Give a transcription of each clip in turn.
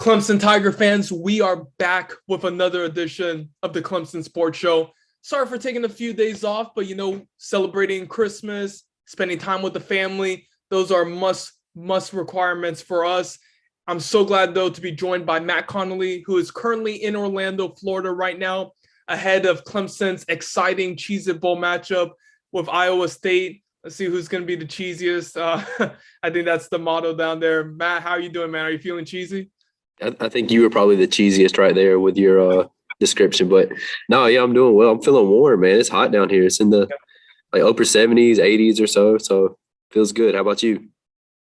Clemson Tiger fans, we are back with another edition of the Clemson Sports Show. Sorry for taking a few days off, but celebrating Christmas, spending time with the family, those are must requirements for us. I'm so glad, though, to be joined by Matt Connolly, who is currently in Orlando, Florida right now, ahead of Clemson's exciting Cheez-It Bowl matchup with Iowa State. Let's see who's going to be the cheesiest. I think that's the motto down there. Matt, how are you doing, man? Are you feeling cheesy? I think you were probably the cheesiest right there with your description. But no, yeah, I'm doing well. I'm feeling warm, man. It's hot down here. It's in the upper 70s, 80s or so. So feels good. How about you?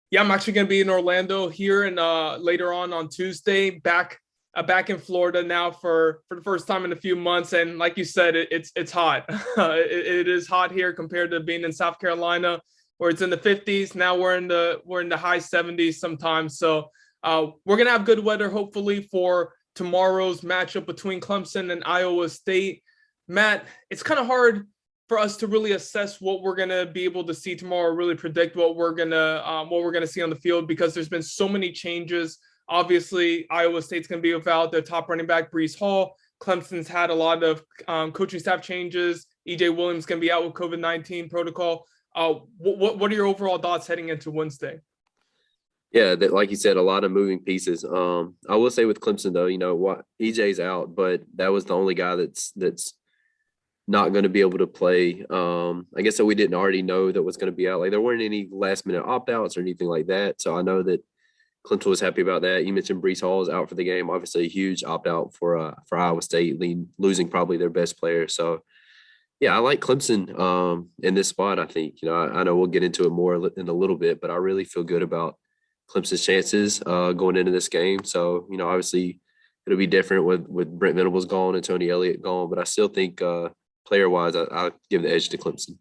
Yeah, I'm actually going to be in Orlando here and later on Tuesday. Back in Florida now for the first time in a few months. And like you said, it's hot. It is hot here compared to being in South Carolina where it's in the 50s. Now we're in the high 70s sometimes. So we're going to have good weather, hopefully, for tomorrow's matchup between Clemson and Iowa State. Matt, it's kind of hard for us to really assess what we're going to be able to see tomorrow, really predict what we're going to see on the field, because there's been so many changes. Obviously, Iowa State's going to be without their top running back, Breece Hall. Clemson's had a lot of coaching staff changes. E.J. Williams going to be out with COVID-19 protocol. What are your overall thoughts heading into Wednesday? Yeah, like you said, a lot of moving pieces. I will say with Clemson, though, what EJ's out, but that was the only guy that's not going to be able to play. I guess that we didn't already know that was going to be out. Like, there weren't any last minute opt outs or anything like that. So I know that Clemson was happy about that. You mentioned Breece Hall is out for the game. Obviously, a huge opt out for Iowa State, losing probably their best player. So yeah, I like Clemson in this spot. I think I know we'll get into it more in a little bit, but I really feel good about Clemson's chances going into this game. So, obviously it'll be different with Brent Venables gone and Tony Elliott gone, but I still think player-wise, I'll give the edge to Clemson.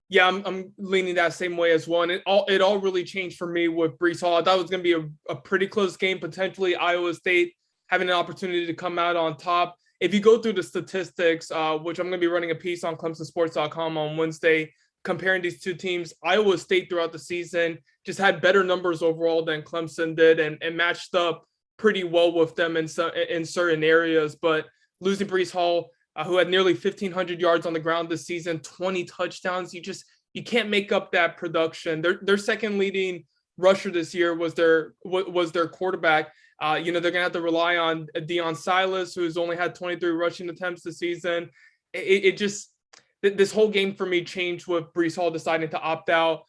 Yeah, I'm leaning that same way as well. And it all really changed for me with Breece Hall. I thought it was going to be a pretty close game, potentially Iowa State having an opportunity to come out on top. If you go through the statistics, which I'm going to be running a piece on ClemsonSports.com on Wednesday, comparing these two teams, Iowa State throughout the season just had better numbers overall than Clemson did and matched up pretty well with them in certain areas. But losing Breece Hall, who had nearly 1,500 yards on the ground this season, 20 touchdowns, you can't make up that production. Their second leading rusher this year was their quarterback. They're going to have to rely on Deion Silas, who's only had 23 rushing attempts this season. This whole game for me changed with Breece Hall deciding to opt out,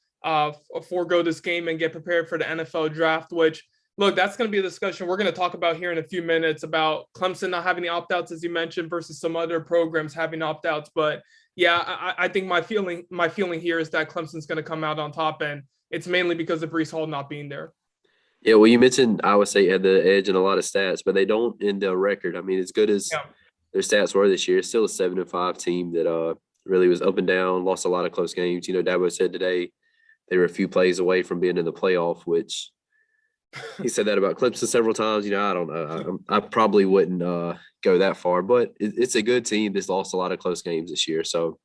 forego this game and get prepared for the NFL draft, which, look, that's going to be a discussion we're going to talk about here in a few minutes about Clemson not having the opt-outs, as you mentioned, versus some other programs having opt-outs. But yeah, I think my feeling here is that Clemson's going to come out on top, and it's mainly because of Breece Hall not being there. Yeah, well, you mentioned Iowa State had the edge in a lot of stats, but they don't in the record. I mean, as good as their stats were this year, it's still a 7-5 team that really was up and down, lost a lot of close games. Dabo said today they were a few plays away from being in the playoff, which he said that about Clemson several times. I don't know. I probably wouldn't go that far, but it's a good team that's lost a lot of close games this year. So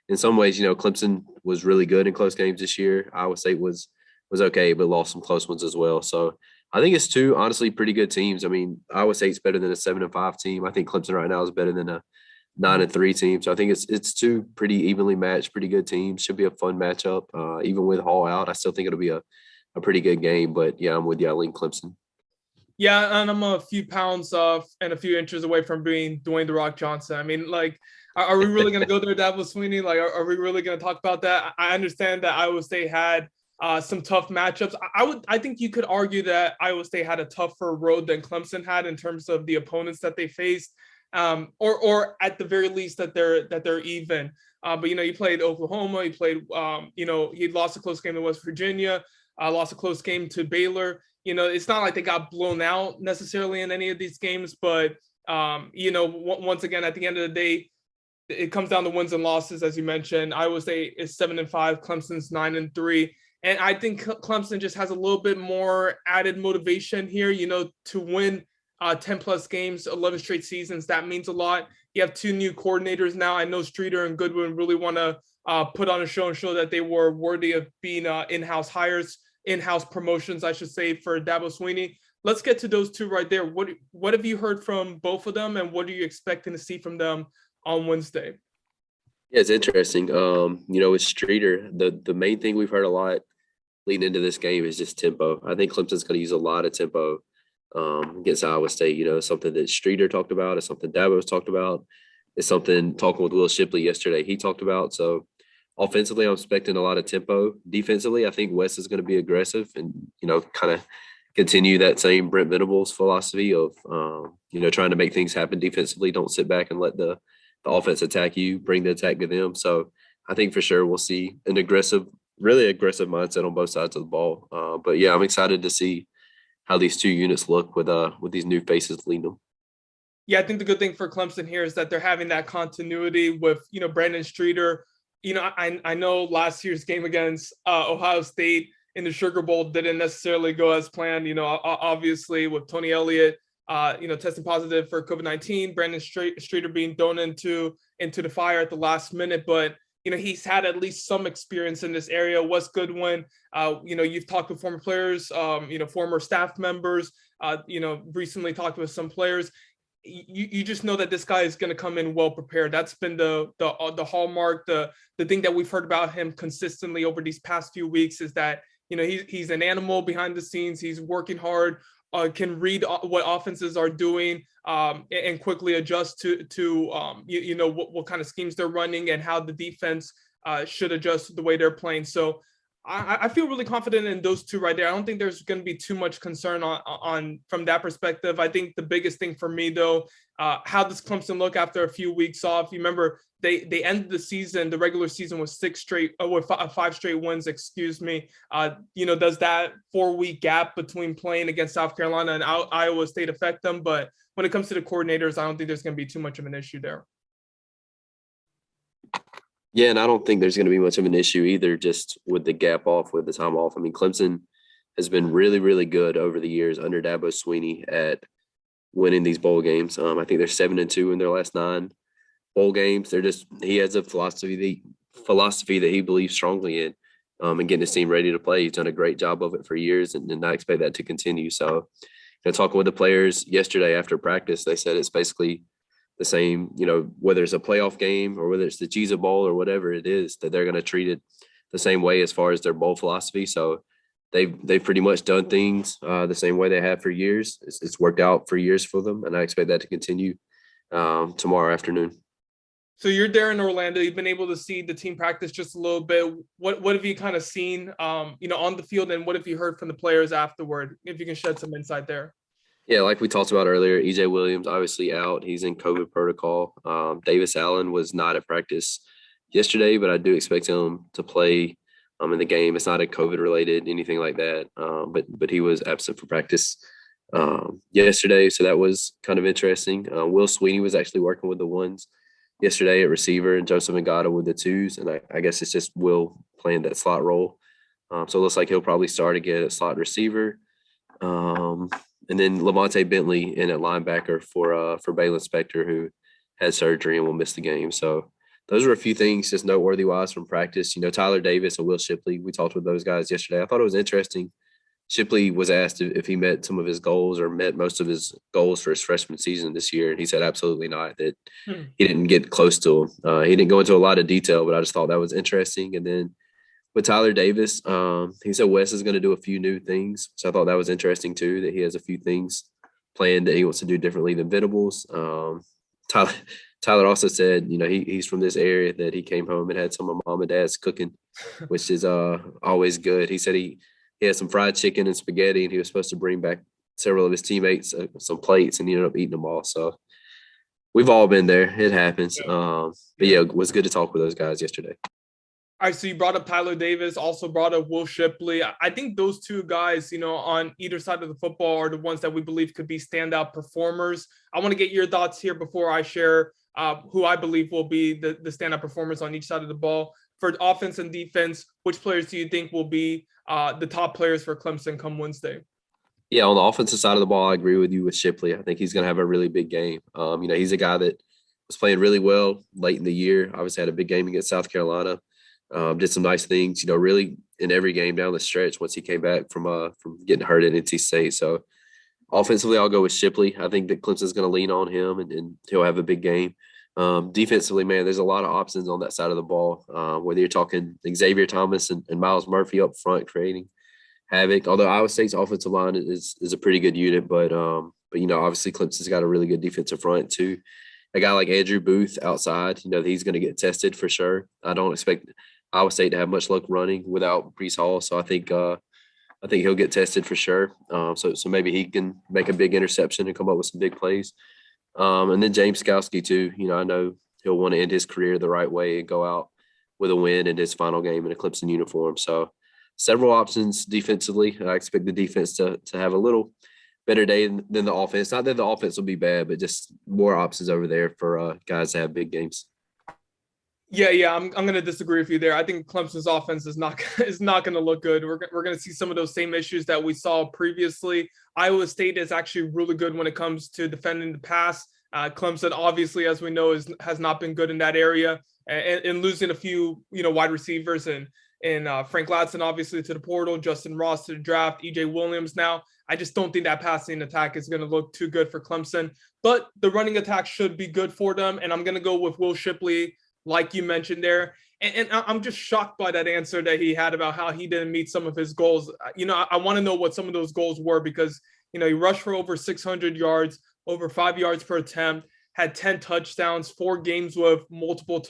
in some ways, Clemson was really good in close games this year. Iowa State was okay, but lost some close ones as well. So I think it's two, honestly, pretty good teams. I mean, Iowa State's better than a 7-5 team. I think Clemson right now is better than a 9-3 team. So I think it's two pretty evenly matched, pretty good teams. Should be a fun matchup. Even with Hall out, I still think it'll be a pretty good game. But yeah, I'm with you. I lean Clemson. Yeah, and I'm a few pounds off and a few inches away from being Dwayne The Rock Johnson. I mean, like, are we really going to go there, Dabo Swinney? Like, are we really going to talk about that? I understand that Iowa State had some tough matchups. I think you could argue that Iowa State had a tougher road than Clemson had in terms of the opponents that they faced, or at the very least that they're even. But you played Oklahoma, you played he lost a close game to West Virginia, lost a close game to Baylor. It's not like they got blown out necessarily in any of these games, but once again, at the end of the day, it comes down to wins and losses, as you mentioned. Iowa State is 7-5, Clemson's 9-3. And I think Clemson just has a little bit more added motivation here, to win 10 plus games, 11 straight seasons. That means a lot. You have two new coordinators now. I know Streeter and Goodwin really want to put on a show and show that they were worthy of being in-house hires, in-house promotions, I should say, for Dabo Swinney. let's get to those two right there. What have you heard from both of them, and what are you expecting to see from them on Wednesday? Yeah, it's interesting. With Streeter, the main thing we've heard a lot leading into this game is just tempo. I think Clemson's going to use a lot of tempo against Iowa State. Something that Streeter talked about, is something Dabo's talked about, is something talking with Will Shipley yesterday he talked about. So offensively, I'm expecting a lot of tempo. Defensively, I think Wes is going to be aggressive and kind of continue that same Brent Venables philosophy of trying to make things happen defensively. Don't sit back and let the offense attack you, bring the attack to them. So I think for sure we'll see an really aggressive mindset on both sides of the ball. But yeah, I'm excited to see how these two units look with these new faces leading them. Yeah, I think the good thing for Clemson here is that they're having that continuity with, Brandon Streeter. I know last year's game against Ohio State in the Sugar Bowl didn't necessarily go as planned. Obviously with Tony Elliott, testing positive for COVID-19, Brandon Streeter being thrown into the fire at the last minute, but he's had at least some experience in this area. What's good when you've talked with former players, former staff members, recently talked with some players. You just know that this guy is going to come in well prepared. That's been the hallmark, the thing that we've heard about him consistently over these past few weeks is that he's an animal behind the scenes. He's working hard, can read what offenses are doing, and quickly adjust to what kind of schemes they're running and how the defense should adjust to the way they're playing. So I feel really confident in those two right there. I don't think there's going to be too much concern on from that perspective. I think the biggest thing for me, though, how does Clemson look after a few weeks off? You remember they ended the season, the regular season, with five straight wins. Excuse me. Does that 4-week gap between playing against South Carolina and Iowa State affect them? But when it comes to the coordinators, I don't think there's going to be too much of an issue there. Yeah, and I don't think there's going to be much of an issue either, just with the gap off, with the time off. I mean, Clemson has been really, really good over the years under Dabo Swinney at winning these bowl games. I think they're 7-2 in their last 9 bowl games. He has a philosophy that he believes strongly in, and getting his team ready to play. He's done a great job of it for years, and I expect that to continue. So, talking with the players yesterday after practice, they said it's basically the same, whether it's a playoff game or whether it's the Cheez-It Bowl or whatever it is, that they're going to treat it the same way as far as their bowl philosophy. So they've pretty much done things the same way they have for years. It's worked out for years for them, and I expect that to continue tomorrow afternoon. So you're there in Orlando. You've been able to see the team practice just a little bit. What have you kind of seen, on the field, and what have you heard from the players afterward? If you can shed some insight there. Yeah, like we talked about earlier, EJ Williams obviously out. He's in COVID protocol. Davis Allen was not at practice yesterday, but I do expect him to play in the game. It's not a COVID related, anything like that. But he was absent for practice yesterday, so that was kind of interesting. Will Sweeney was actually working with the ones yesterday at receiver, and Joseph Ngata with the twos, and I guess it's just Will playing that slot role. So it looks like he'll probably start again at slot receiver. And then Lavonte Bentley in at linebacker for Baylon Spector, who had surgery and will miss the game. So those are a few things just noteworthy wise from practice. Tyler Davis and Will Shipley, we talked with those guys yesterday. I thought it was interesting. Shipley was asked if he met some of his goals or met most of his goals for his freshman season this year, and he said absolutely not, that he didn't get close to him. He didn't go into a lot of detail, but I just thought that was interesting. And then with Tyler Davis, he said Wes is going to do a few new things. So I thought that was interesting too, that he has a few things planned that he wants to do differently than Venables. Tyler also said, he's from this area, that he came home and had some of mom and dad's cooking, which is always good. He said he had some fried chicken and spaghetti, and he was supposed to bring back several of his teammates some plates, and he ended up eating them all. So we've all been there. It happens. But yeah, it was good to talk with those guys yesterday. All right, so you brought up Tyler Davis, also brought up Will Shipley. I think those two guys, on either side of the football are the ones that we believe could be standout performers. I want to get your thoughts here before I share who I believe will be the standout performers on each side of the ball. For offense and defense, which players do you think will be the top players for Clemson come Wednesday? Yeah, on the offensive side of the ball, I agree with you with Shipley. I think he's going to have a really big game. He's a guy that was playing really well late in the year. Obviously had a big game against South Carolina. Did some nice things, really in every game down the stretch once he came back from getting hurt at NC State. So Offensively, I'll go with Shipley. I think that Clemson's going to lean on him, and he'll have a big game. Defensively, man, there's a lot of options on that side of the ball. Whether you're talking Xavier Thomas and Miles Murphy up front creating havoc. Although Iowa State's offensive line is a pretty good unit, but obviously Clemson's got a really good defensive front too. A guy like Andrew Booth outside, he's going to get tested for sure. I don't expect Iowa State to have much luck running without Brees Hall, so I think he'll get tested for sure. So maybe he can make a big interception and come up with some big plays. And then James Skowski too. I know he'll want to end his career the right way and go out with a win in his final game in a Clemson uniform. So several options defensively. I expect the defense to have a little better day than the offense. Not that the offense will be bad, but just more options over there for guys to have big games. Yeah, I'm going to disagree with you there. I think Clemson's offense is not going to look good. We're going to see some of those same issues that we saw previously. Iowa State is actually really good when it comes to defending the pass. Clemson, obviously, as we know, has not been good in that area, and losing a few wide receivers and Frank Ladson obviously to the portal, Justin Ross to the draft, EJ Williams now. I just don't think that passing attack is going to look too good for Clemson, but the running attack should be good for them. And I'm going to go with Will Shipley, like you mentioned there. And I'm just shocked by that answer that he had about how he didn't meet some of his goals. I want to know what some of those goals were, because, he rushed for over 600 yards, over 5 yards per attempt, had 10 touchdowns, 4 games with multiple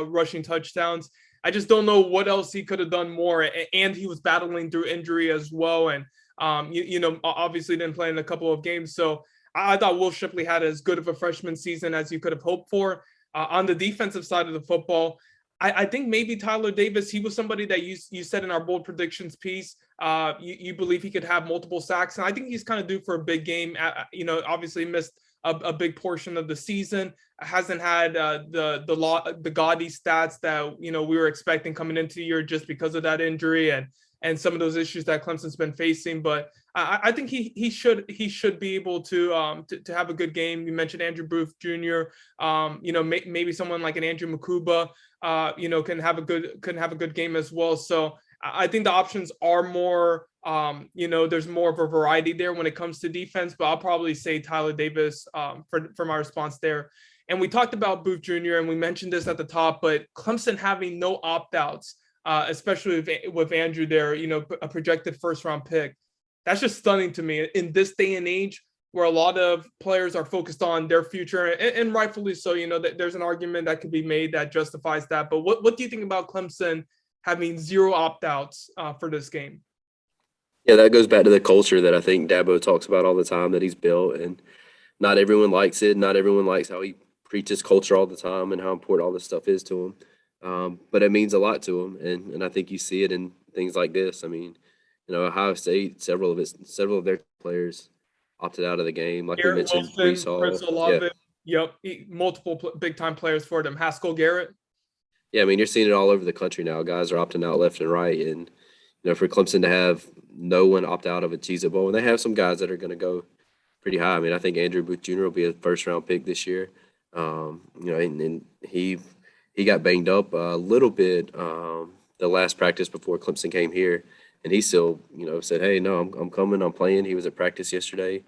rushing touchdowns. I just don't know what else he could have done more. And he was battling through injury as well. And, obviously didn't play in a couple of games. So I thought Will Shipley had as good of a freshman season as you could have hoped for. On the defensive side of the football, I think maybe Tyler Davis, he was somebody that you said in our bold predictions piece, you believe he could have multiple sacks. And I think he's kind of due for a big game. Obviously missed a big portion of the season, hasn't had the gaudy stats that, we were expecting coming into the year just because of that injury and some of those issues that Clemson's been facing. But I think he should be able to have a good game. You mentioned Andrew Booth Jr. Maybe someone like an Andrew Makuba, can have a good game as well. So I think the options are more, there's more of a variety there when it comes to defense. But I'll probably say Tyler Davis for my response there. And we talked about Booth Jr. and we mentioned this at the top, but Clemson having no opt-outs, especially with Andrew there, a projected first-round pick. That's just stunning to me in this day and age where a lot of players are focused on their future, and rightfully so. There's an argument that could be made that justifies that. But what do you think about Clemson having 0 opt-outs for this game? Yeah, that goes back to the culture that I think Dabo talks about all the time that he's built, and not everyone likes it. Not everyone likes how he preaches culture all the time and how important all this stuff is to him. But it means a lot to him, and I think you see it in things like this. I mean, Ohio State, several of their players opted out of the game, like Garrett we mentioned. Wilson, Yep, multiple big-time players for them. Haskell Garrett. Yeah, I mean, you're seeing it all over the country now. Guys are opting out left and right, and for Clemson to have no one opt out of a Cheez-It Bowl, and they have some guys that are going to go pretty high. I mean, I think Andrew Booth Jr. will be a first-round pick this year. And he got banged up a little bit the last practice before Clemson came here. And he still, said, "Hey, no, I'm coming. I'm playing." He was at practice yesterday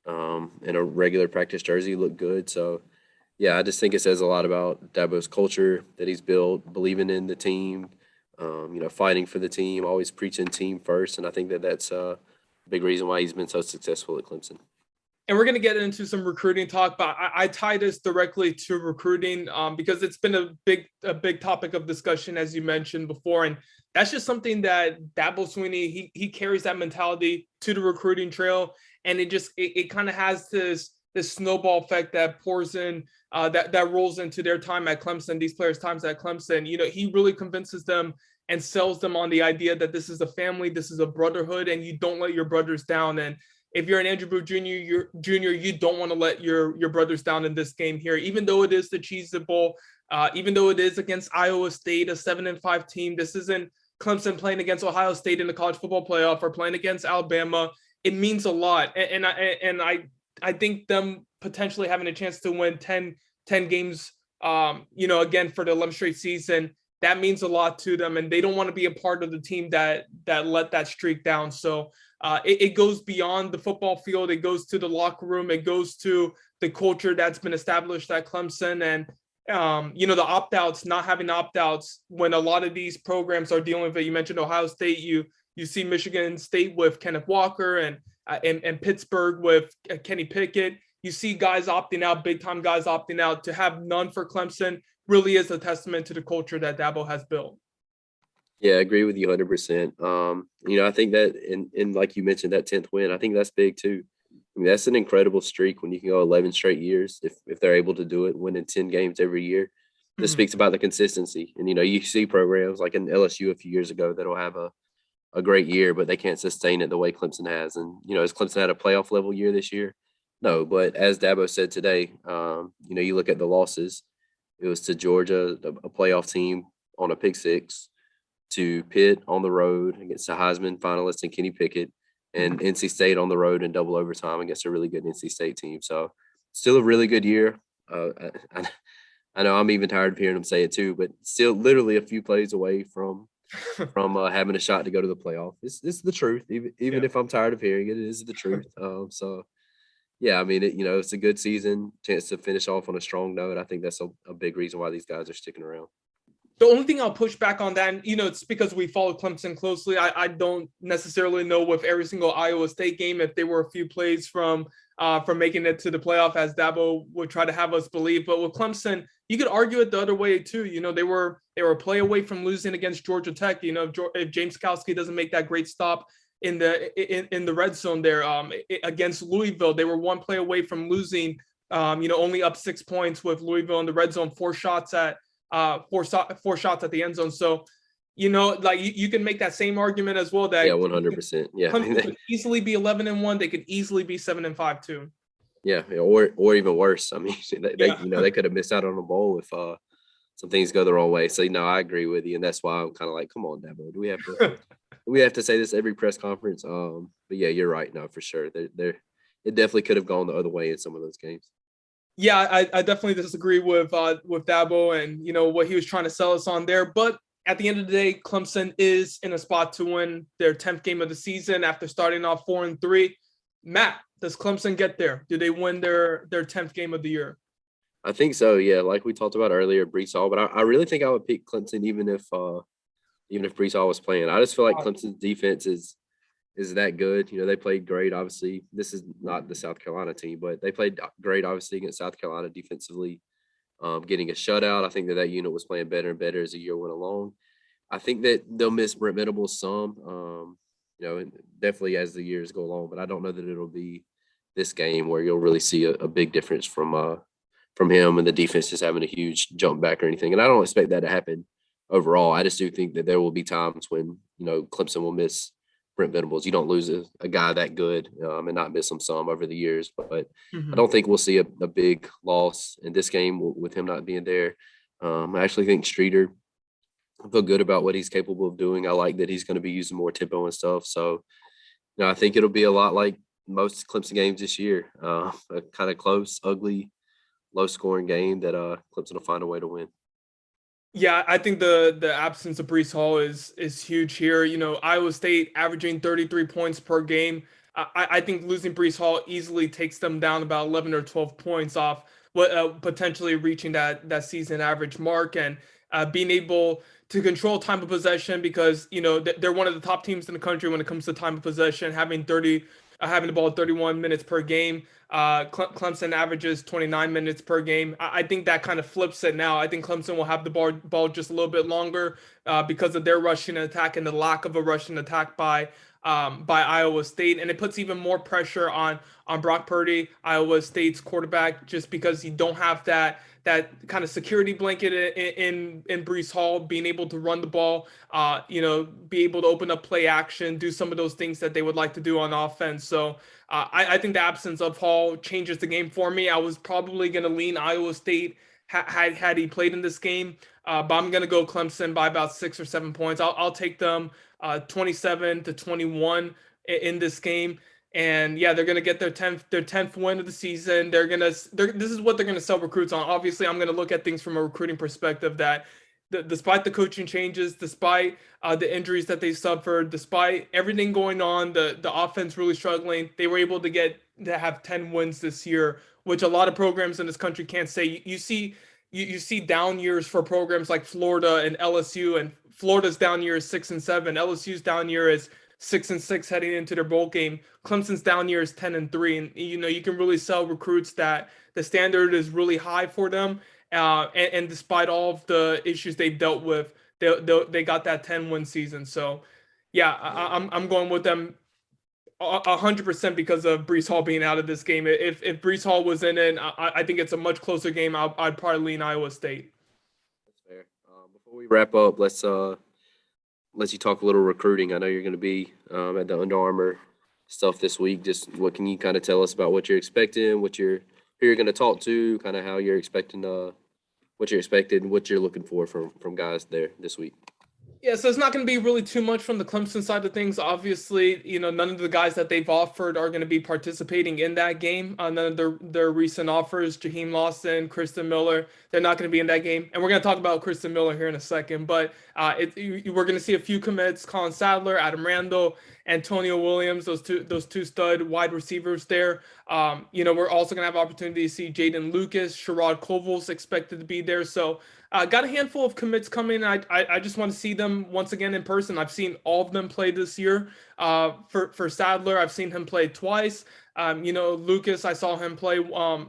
in a regular practice jersey. He looked good. So, yeah, I just think it says a lot about Dabo's culture that he's built, believing in the team, fighting for the team, always preaching team first. And I think that's a big reason why he's been so successful at Clemson. And we're going to get into some recruiting talk, but I tie this directly to recruiting because it's been a big topic of discussion, as you mentioned before. And that's just something that Dabo Swinney, he carries that mentality to the recruiting trail. And it kind of has this snowball effect that pours in, that rolls into their time at Clemson, these players' times at Clemson. He really convinces them and sells them on the idea that this is a family, this is a brotherhood, and you don't let your brothers down. And if you're an Andrew Booth Jr., you don't want to let your brothers down in this game here, even though it is the Cheez-It Bowl, even though it is against Iowa State, a 7-5 team. This isn't Clemson playing against Ohio State in the college football playoff or playing against Alabama. It means a lot, and I think them potentially having a chance to win 10 games, again for the 11th straight season. that means a lot to them, and they don't want to be a part of the team that let that streak down. So it goes beyond the football field. It goes to the locker room. It goes to the culture that's been established at Clemson. And the opt-outs, not having opt-outs when a lot of these programs are dealing with it. You mentioned Ohio State. You see Michigan State with Kenneth Walker and Pittsburgh with Kenny Pickett. You see guys opting out, big-time guys opting out. To have none for Clemson really is a testament to the culture that Dabo has built. Yeah, I agree with you 100%. I think that in like you mentioned, that 10th win, I think that's big too. I mean, that's an incredible streak when you can go 11 straight years if they're able to do it, winning 10 games every year. This speaks about the consistency. And, you see programs like in LSU a few years ago that'll have a great year, but they can't sustain it the way Clemson has. And, has Clemson had a playoff level year this year? No, but as Dabo said today, you look at the losses. It was to Georgia, a playoff team on a pick six, to Pitt on the road against a Heisman finalist and Kenny Pickett, and NC State on the road in double overtime against a really good NC State team. So still a really good year. I know I'm even tired of hearing them say it too, but still literally a few plays away from having a shot to go to the playoff. It's the truth. Even if I'm tired of hearing it, it is the truth. Yeah, I mean, it's a good season, chance to finish off on a strong note. I think that's a big reason why these guys are sticking around. The only thing I'll push back on that, and, it's because we follow Clemson closely. I don't necessarily know with every single Iowa State game if there were a few plays from making it to the playoff, as Dabo would try to have us believe. But with Clemson, you could argue it the other way too. They were a play away from losing against Georgia Tech. If James Kowski doesn't make that great stop in the red zone there against Louisville, they were one play away from losing. Only up 6 points with Louisville in the red zone, four shots at the end zone. So, you can make that same argument as well. That 100%. Yeah, Clemson could easily be 11-1. They could easily be 7-5 too. Yeah, or even worse. I mean, they could have missed out on a bowl if some things go the wrong way. So I agree with you, and that's why I'm kind of like, come on, Dabo, do we have to say this every press conference? But yeah, you're right. No, for sure, it definitely could have gone the other way in some of those games. Yeah, I definitely disagree with Dabo and what he was trying to sell us on there. But at the end of the day, Clemson is in a spot to win their 10th game of the season after starting off 4-3. Matt, does Clemson get there? Do they win their 10th game of the year? I think so. Yeah, like we talked about earlier, Brees Hall. But I really think I would pick Clemson even if Brees Hall was playing. I just feel like Clemson's defense is that good. They played great. Obviously, this is not the South Carolina team, but they played great, obviously, against South Carolina defensively, getting a shutout. I think that unit was playing better and better as the year went along. I think that they'll miss Brent Venables some, definitely as the years go along, but I don't know that it'll be this game where you'll really see a big difference from him and the defense just having a huge jump back or anything. And I don't expect that to happen overall. I just do think that there will be times when, Clemson will miss Brent Venables. You don't lose a guy that good and not miss him some over the years. But I don't think we'll see a big loss in this game with him not being there. I actually think Streeter, I feel good about what he's capable of doing. I like that he's going to be using more tempo and stuff. So, I think it'll be a lot like most Clemson games this year, a kind of close, ugly, low-scoring game that Clemson will find a way to win. Yeah, I think the absence of Brees Hall is huge here. Iowa State averaging 33 points per game. I think losing Brees Hall easily takes them down about 11 or 12 points off what potentially reaching that season average mark, and being able to control time of possession, because they're one of the top teams in the country when it comes to time of possession, having the ball 31 minutes per game. Clemson averages 29 minutes per game. I think that kind of flips it now. I think Clemson will have the ball just a little bit longer because of their rushing attack and the lack of a rushing attack by Iowa State, and it puts even more pressure on Brock Purdy, Iowa State's quarterback, just because you don't have that kind of security blanket in Brees Hall, being able to run the ball, be able to open up play action, do some of those things that they would like to do on offense. So I think the absence of Hall changes the game for me. I was probably going to lean Iowa State had he played in this game, but I'm going to go Clemson by about 6 or 7 points. I'll take them 27-21 in this game. And yeah, they're going to get their 10th win of the season. This is what they're going to sell recruits on. Obviously, I'm going to look at things from a recruiting perspective, that despite the coaching changes, despite the injuries that they suffered, despite everything going on, the offense really struggling, they were able to have 10 wins this year, which a lot of programs in this country can't say. You see down years for programs like Florida and LSU, and Florida's down year is 6-7. LSU's down year is 6-6 heading into their bowl game. Clemson's down year is 10-3, and you can really sell recruits that the standard is really high for them. And despite all of the issues they've dealt with, they got that 10-win season. So, yeah, I'm going with them 100% because of Breece Hall being out of this game. If Breece Hall was in it, I think it's a much closer game. I'd probably lean Iowa State. That's fair. Before we wrap up, let's let you talk a little recruiting. I know you're going to be at the Under Armour stuff this week. Just what can you kind of tell us about what you're expecting, who you're going to talk to, kind of how you're expecting, what you're expecting, what you're looking for from guys there this week? Yeah, so it's not going to be really too much from the Clemson side of things. Obviously, none of the guys that they've offered are going to be participating in that game. None of their recent offers, Jaheem Lawson, Kristen Miller, they're not going to be in that game. And we're going to talk about Kristen Miller here in a second. But we're going to see a few commits: Colin Sadler, Adam Randall, Antonio Williams, those two stud wide receivers there. We're also going to have opportunity to see Jaden Lucas, Sherrod Koval's expected to be there. So got a handful of commits coming. I just want to see them once again in person. I've seen all of them play this year. For Sadler, I've seen him play twice. Lucas, I saw him play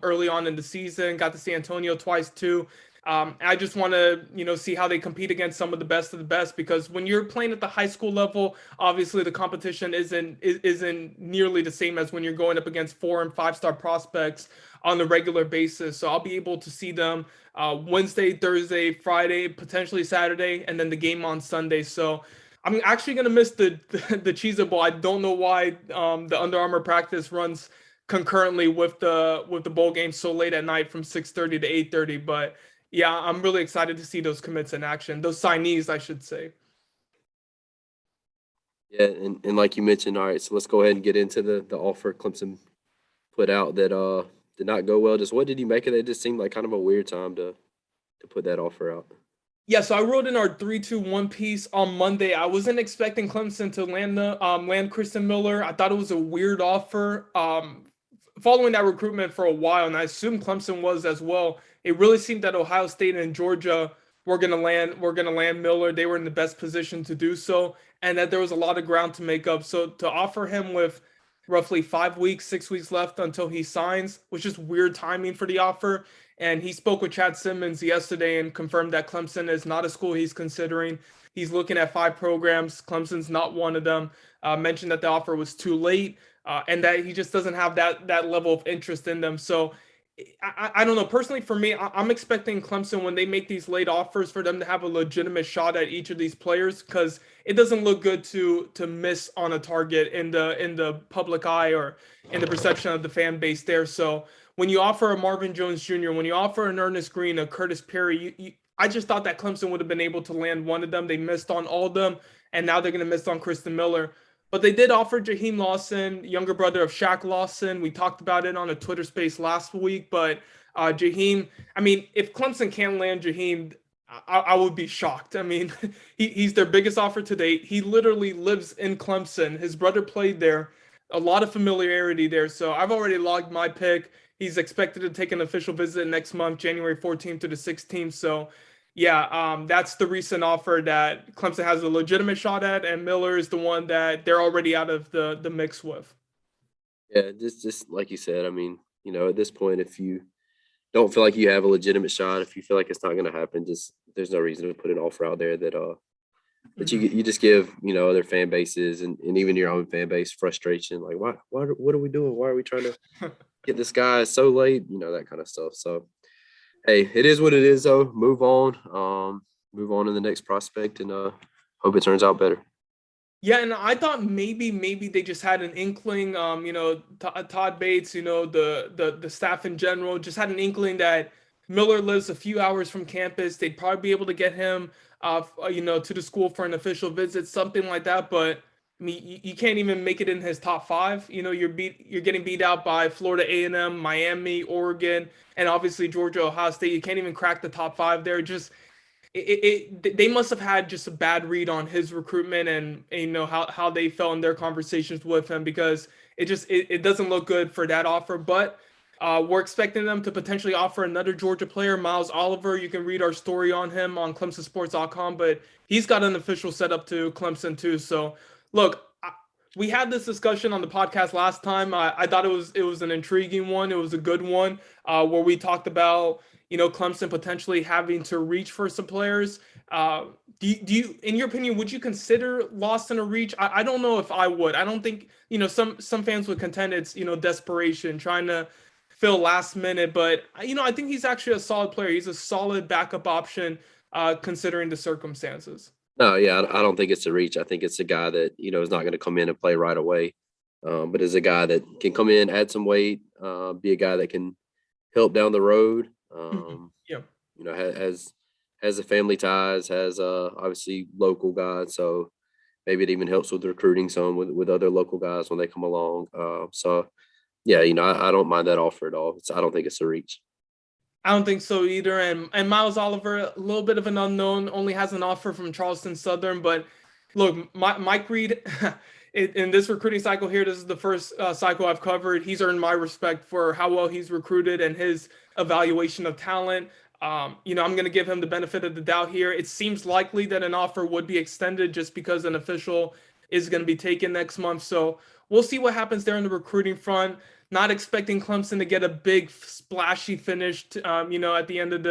early on in the season. Got to see Antonio twice too. I just want to, see how they compete against some of the best, because when you're playing at the high school level, obviously the competition isn't nearly the same as when you're going up against 4- and 5-star prospects on a regular basis. So I'll be able to see them Wednesday, Thursday, Friday, potentially Saturday, and then the game on Sunday. So I'm actually going to miss the Cheez-It Bowl. I don't know why the Under Armour practice runs concurrently with the bowl game so late at night from 6:30 to 8:30, but yeah, I'm really excited to see those commits in action, those signees, I should say. Yeah, and like you mentioned, all right, so let's go ahead and get into the offer Clemson put out that did not go well. Just what did you make of it? It just seemed like kind of a weird time to put that offer out. Yeah, so I wrote in our 3-2-1 piece on Monday. I wasn't expecting Clemson to land Kristen Miller. I thought it was a weird offer. Following that recruitment for a while, and I assume Clemson was as well, it really seemed that Ohio State and Georgia were gonna land Miller. They were in the best position to do so, and that there was a lot of ground to make up. So to offer him with roughly 6 weeks left until he signs was just weird timing for the offer. And he spoke with Chad Simmons yesterday and confirmed that Clemson is not a school he's considering. He's looking at 5 programs. Clemson's not one of them. Mentioned that the offer was too late and that he just doesn't have that level of interest in them. So I don't know. Personally, for me, I'm expecting Clemson, when they make these late offers, for them to have a legitimate shot at each of these players, because it doesn't look good to miss on a target in the public eye or in the perception of the fan base there. So when you offer a Marvin Jones Jr., when you offer an Ernest Green, a Curtis Perry, I just thought that Clemson would have been able to land one of them. They missed on all of them, and now they're going to miss on Kristen Miller. But they did offer Jaheem Lawson, younger brother of Shaq Lawson. We talked about it on a Twitter space last week. But Jaheem, I mean, if Clemson can't land Jaheem, I would be shocked. I mean, he's their biggest offer to date. He literally lives in Clemson. His brother played there. A lot of familiarity there. So I've already logged my pick. He's expected to take an official visit next month, January 14th to the 16th. So yeah, that's the recent offer that Clemson has a legitimate shot at, and Miller is the one that they're already out of the mix with. Yeah, just like you said, I mean, at this point, if you don't feel like you have a legitimate shot, if you feel like it's not going to happen, just there's no reason to put an offer out there that you just give other fan bases and even your own fan base frustration. Like, what are we doing? Why are we trying to get this guy so late? That kind of stuff. So. Hey, it is what it is, though. Move on to the next prospect, and hope it turns out better. Yeah, and I thought maybe they just had an inkling. Todd Bates, the staff in general, just had an inkling that Miller lives a few hours from campus. They'd probably be able to get him, to the school for an official visit, something like that. But I mean, you can't even make it in his top 5. You're getting beat out by Florida A&M, Miami, Oregon, and obviously Georgia, Ohio State. You can't even crack the top 5 there. they must have had just a bad read on his recruitment and how they felt in their conversations with him, because it doesn't look good for that offer. But we're expecting them to potentially offer another Georgia player, Miles Oliver. You can read our story on him on ClemsonSports.com, but he's got an official setup to Clemson too. So look, we had this discussion on the podcast last time. I thought it was an intriguing one. It was a good one, where we talked about Clemson potentially having to reach for some players. Do you, in your opinion, would you consider Lawson a reach? I don't know if I would. I don't think some fans would contend it's desperation, trying to fill last minute, but I think he's actually a solid player. He's a solid backup option, considering the circumstances. No, yeah, I don't think it's a reach. I think it's a guy that is not going to come in and play right away, but is a guy that can come in, add some weight, be a guy that can help down the road. Yeah. Has the family ties, has obviously local guys, so maybe it even helps with recruiting some with other local guys when they come along. So yeah, I don't mind that offer at all. I don't think it's a reach. I don't think so either. And Miles Oliver, a little bit of an unknown, only has an offer from Charleston Southern. But look, Mike Reed, in this recruiting cycle here, this is the first cycle I've covered. He's earned my respect for how well he's recruited and his evaluation of talent. I'm going to give him the benefit of the doubt here. It seems likely that an offer would be extended just because an official is going to be taken next month. So we'll see what happens there on the recruiting front. Not expecting Clemson to get a big splashy finish, at the end of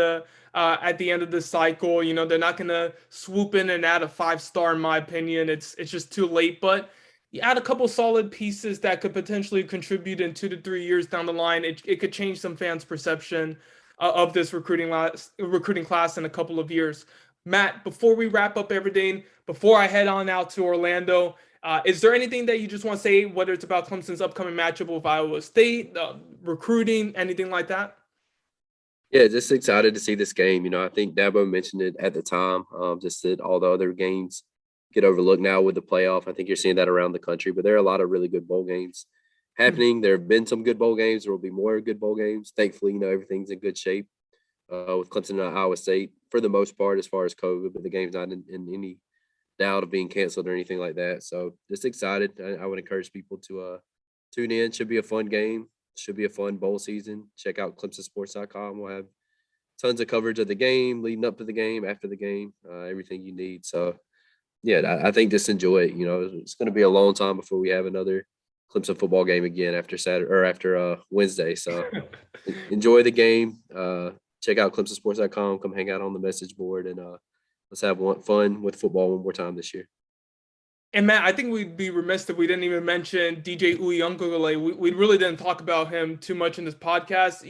the cycle. They're not going to swoop in and add a 5-star, in my opinion. It's just too late. But you add a couple solid pieces that could potentially contribute in 2 to 3 years down the line. It could change some fans' perception of this recruiting class in a couple of years. Matt, before we wrap up everything, before I head on out to Orlando, is there anything that you just want to say, whether it's about Clemson's upcoming matchup with Iowa State, recruiting, anything like that? Yeah, just excited to see this game. I think Dabo mentioned it at the time, just that all the other games get overlooked now with the playoff. I think you're seeing that around the country, but there are a lot of really good bowl games happening. There have been some good bowl games. There will be more good bowl games. Thankfully, everything's in good shape with Clemson and Iowa State for the most part as far as COVID, but the game's not in any doubt of being canceled or anything like that. So just excited. I would encourage people to tune in. Should be a fun game. Should be a fun bowl season. Check out ClemsonSports.com. We'll have tons of coverage of the game, leading up to the game, after the game, everything you need. So, yeah, I think just enjoy it. It's going to be a long time before we have another Clemson football game again after Saturday or after Wednesday. So enjoy the game. Check out ClemsonSports.com. Come hang out on the message board, and let's have fun with football one more time this year. And Matt, I think we'd be remiss if we didn't even mention DJ Uyunglele. We really didn't talk about him too much in this podcast.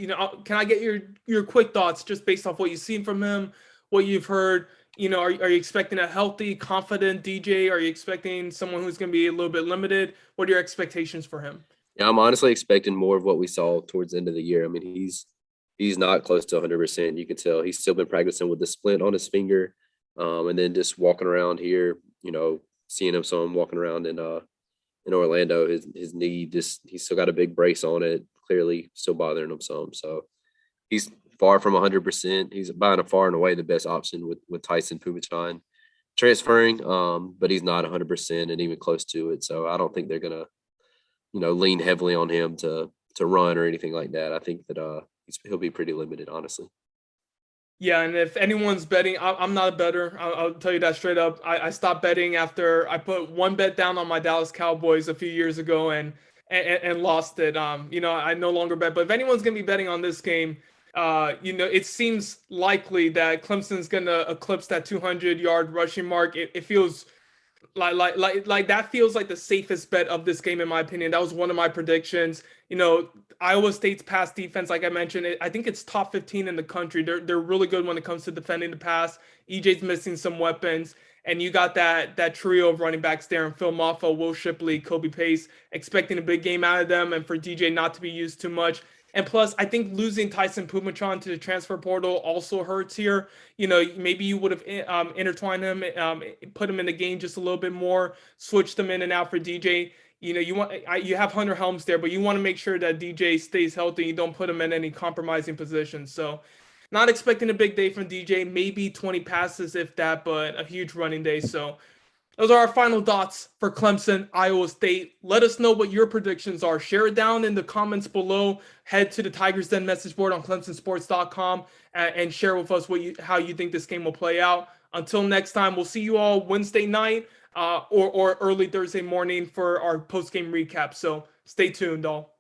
Can I get your quick thoughts just based off what you've seen from him, what you've heard? Are you expecting a healthy, confident DJ? Are you expecting someone who's going to be a little bit limited? What are your expectations for him? Yeah, I'm honestly expecting more of what we saw towards the end of the year. I mean, he's not close to 100%. You can tell he's still been practicing with the splint on his finger, and then just walking around here. Seeing him walking around in Orlando, his knee he's still got a big brace on it, clearly still bothering him some. So he's far from 100%. He's by far and away the best option with Tyson Pumachan transferring, but he's not 100% and even close to it. So I don't think they're gonna lean heavily on him to run or anything like that. I think that he'll be pretty limited, honestly. Yeah, and if anyone's betting, I'm not a bettor. I'll tell you that straight up. I stopped betting after I put one bet down on my Dallas Cowboys a few years ago and lost it. I no longer bet. But if anyone's gonna be betting on this game, it seems likely that Clemson's gonna eclipse that 200-yard rushing mark. It feels like that feels like the safest bet of this game, in my opinion. That was one of my predictions. Iowa State's pass defense, like I mentioned, I think it's top 15 in the country. They're really good when it comes to defending the pass. EJ's missing some weapons, and you got that trio of running backs there, and Phil Maffa, Will Shipley, Kobe Pace, expecting a big game out of them, and for DJ not to be used too much. And plus, I think losing Tyson Pumachan to the transfer portal also hurts here. Maybe you would have intertwined him, put him in the game just a little bit more, switched him in and out for DJ. You have Hunter Helms there, but you want to make sure that DJ stays healthy. You don't put him in any compromising positions. So Not expecting a big day from DJ, maybe 20 passes if that, but a huge running day. So those are our final thoughts for Clemson, Iowa State. Let us know what your predictions are. Share it down in the comments below. Head to the Tigers Den message board on clemsonsports.com and share with us how you think this game will play out. Until next time, we'll see you all Wednesday night or early Thursday morning for our post-game recap. So stay tuned, all.